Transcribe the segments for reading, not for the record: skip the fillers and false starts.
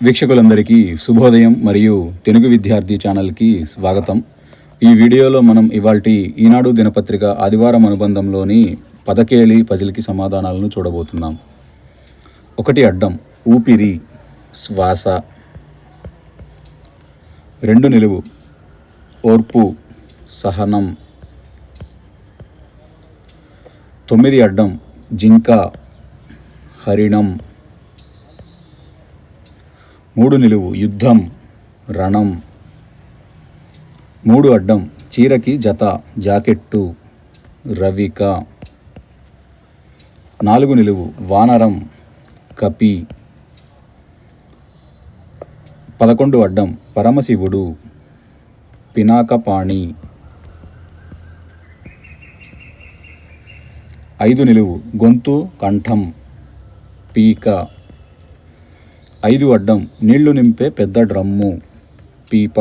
వీక్షకులందరికీ శుభోదయం మరియు తెలుగు విద్యార్థి ఛానల్కి స్వాగతం. ఈ వీడియోలో మనం ఇవాల్టి ఈనాడు దినపత్రిక ఆదివారం అనుబంధంలోని పదకేళి పజిల్కి సమాధానాలను చూడబోతున్నాం. 1 అడ్డం ఊపిరి శ్వాస. 2 నిలువు ఓర్పు సహనం. 9 అడ్డం జింక హరిణం. 3 నిలువు యుద్ధం రణం. 3 అడ్డం చీరకి జత జాకెట్టు రవిక. 4 నిలువు వానరం కపి. 11 అడ్డం పరమశివుడు పినాకపాణి. 5 నిలువు గొంతు కంఠం పీక. 5 అడ్డం నీళ్లు నింపే పెద్ద డ్రమ్ము పీప.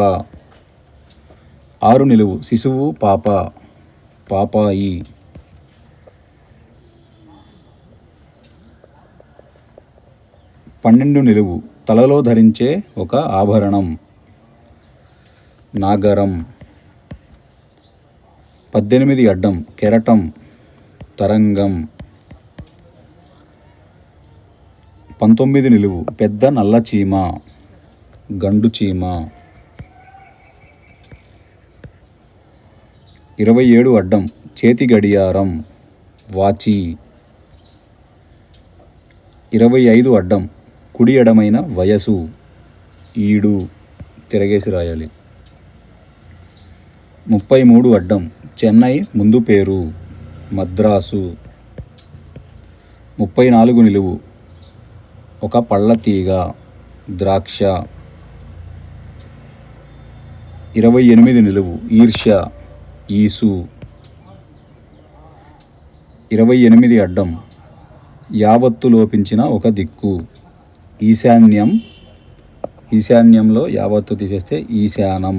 6 నిలువు శిశువు పాప పాపాయి. 12 నిలువు తలలో ధరించే ఒక ఆభరణం నాగరం. 18 అడ్డం కెరటం తరంగం. 19 నిలువు పెద్ద నల్ల చీమ గండు చీమ. 27 అడ్డం చేతి గడియారం వాచి. 25 అడ్డం కుడి ఎడమైన వయసు ఈడు తిరగేసి రాయాలి. 33 అడ్డం చెన్నై ముందు పేరు మద్రాసు. 34 నిలువు ఒక పళ్ళ తీగ ద్రాక్ష. 28 నిలువు ఈర్ష్య ఈసు. 28 అడ్డం యావత్తు లోపించిన ఒక దిక్కు ఈశాన్యం. ఈశాన్యంలో యావత్తు తీసేస్తే ఈశానం.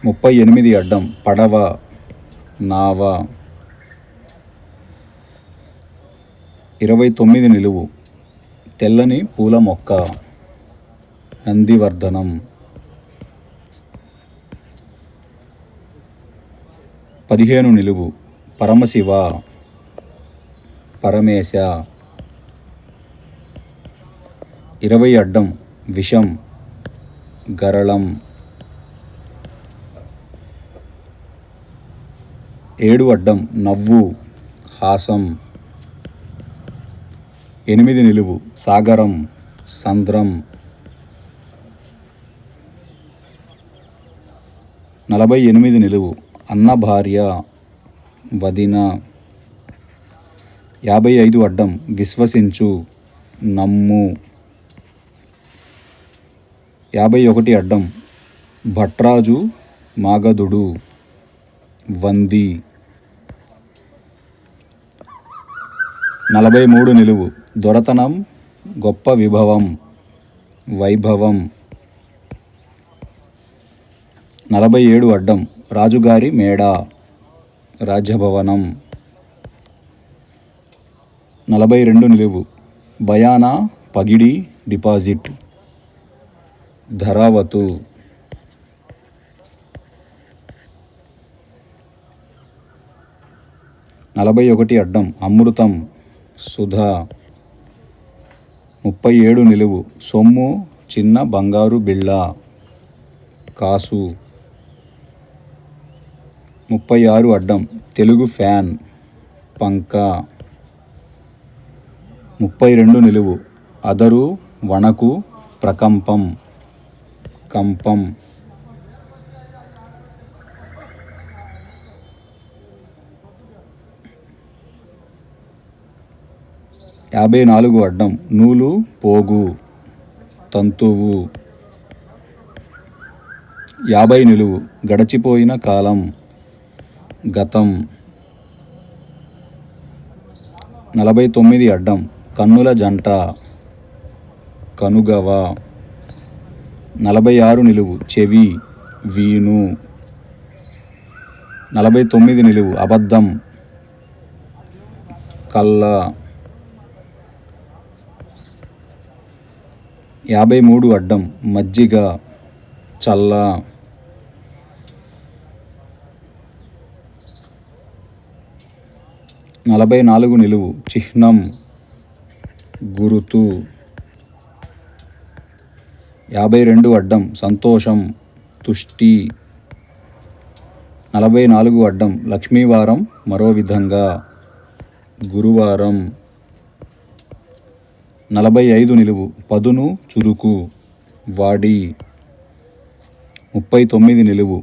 38 అడ్డం పడవ నావ. 29 నిలువు తెల్లని పూల మొక్క నందివర్ధనం. 15 నిలువు పరమశివ పరమేశ. 20 అడ్డం విషం గరళం. 7 అడ్డం నవ్వు హాసం. 8 నిలువు సాగరం సంద్రం. 48 నిలువు అన్న భార్య వదిన. 55 అడ్డం విశ్వసించు నమ్ము. 51 అడ్డం భట్రాజు మాగధుడు వంది. 43 నిలువు దొరతనం గొప్ప విభవం వైభవం. 47 అడ్డం రాజుగారి మేడ రాజభవనం. 42 నిలువు భయానా పగిడి డిపాజిట్ ధరావతు. 41 అడ్డం అమృతం సుధా. 37 నిలువు సొమ్ము చిన్న బంగారు బిళ్ళ కాసు. 36 అడ్డం తెలుగు ఫ్యాన్ పంక. 32 నిలువు అదరు వణకు ప్రకంపం కంపం. 54 అడ్డం నూలు పోగు తంతువు. 50 నిలువు గడచిపోయిన కాలం గతం. 49 అడ్డం కన్నుల జంట కనుగవ. 46 నిలువు చెవి వీణు. 49 నిలువు అబద్ధం కళ్ళ. 53 అడ్డం మజ్జిగ, చల్ల. 44 నిలువు చిహ్నం, గురుతు. 52 అడ్డం సంతోషం, తుష్టి. 44 అడ్డం లక్ష్మీవారం మరో విధంగా, గురువారం. 45 నిలువు పదును, చురుకు, వాడి. 39 నిలువు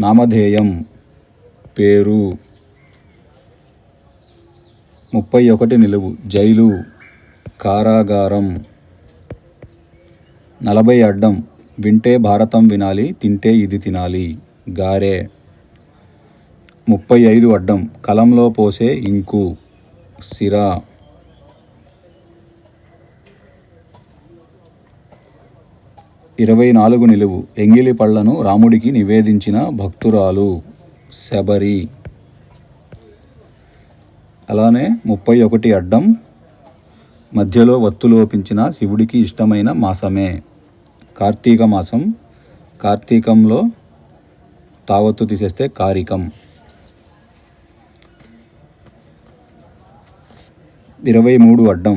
నామధేయం, పేరు. 31 నిలువు జైలు, కారాగారం. 40 అడ్డం వింటే భారతం వినాలి, తింటే ఇది తినాలి, గారె. 35 అడ్డం కలంలో పోసే ఇంకు, సిరా. 24 నిలువు ఎంగిలి పళ్లను రాముడికి నివేదించిన భక్తురాలు, శబరి. అలానే 31 అడ్డం మధ్యలో వత్తులోపించిన శివుడికి ఇష్టమైన మాసమే, కార్తీక మాసం. కార్తీకంలో తావత్తు తీసేస్తే కారికం. 23 అడ్డం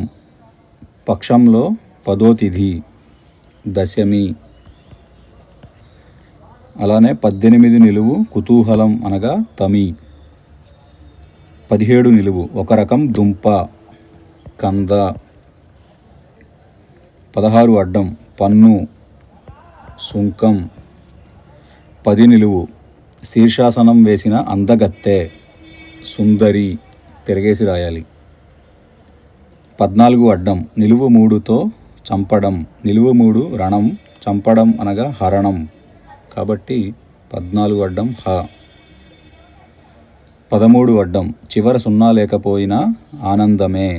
పక్షంలో 10వ తిథి, దశమి. అలానే 18 నిలువు కుతూహలం అనగా తమి. 17 నిలువు ఒక రకం దుంప, కంద. 16 అడ్డం పన్ను, సుంకం. 10 నిలువు శీర్షాసనం వేసిన అందగత్తె, సుందరి, తిరగేసి రాయాలి. 14 అడ్డం నిలువు 3తో చంపడం, నిలువు 3 రణం, చంపడం అనగా హరణం, కాబట్టి 14 అడ్డం హ. 13 అడ్డం చివర సున్నా లేకపోయినా ఆనందమే,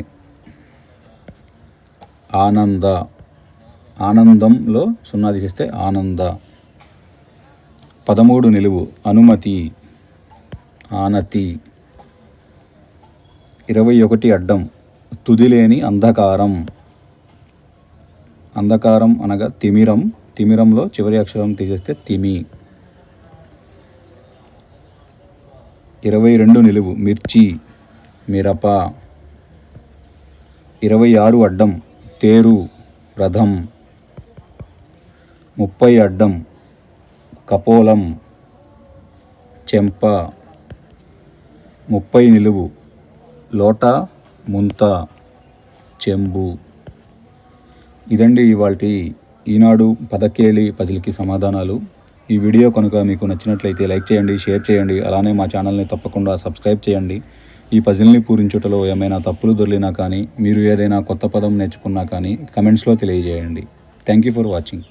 ఆనంద. ఆనందంలో సున్నా తీసేస్తే ఆనంద. 13 నిలువు అనుమతి, ఆనతి. 21 అడ్డం తుదిలేని అంధకారం, అంధకారం అనగా తిమిరం, తిమిరంలో చివరి అక్షరం తీసేస్తే తిమి. 22 నిలువు మిర్చి, మిరప. 26 అడ్డం తేరు, రథం. 30 అడ్డం కపోలం, చెంప. 30 నిలువు లోట, ముంత, చెంబు. ఇదండి ఇవాల్టి ఈనాడు పదకేళి పజిల్కి సమాధానాలు. ఈ వీడియో కనుక మీకు నచ్చినట్లయితే లైక్ చేయండి, షేర్ చేయండి. అలానే మా ఛానల్ని తప్పకుండా సబ్స్క్రైబ్ చేయండి. ఈ పజిల్ని పూరించుటలో ఏమైనా తప్పులు దొర్లినా కానీ, మీరు ఏదైనా కొత్త పదం నేర్చుకున్నా కానీ కమెంట్స్లో తెలియజేయండి. Thank you for watching.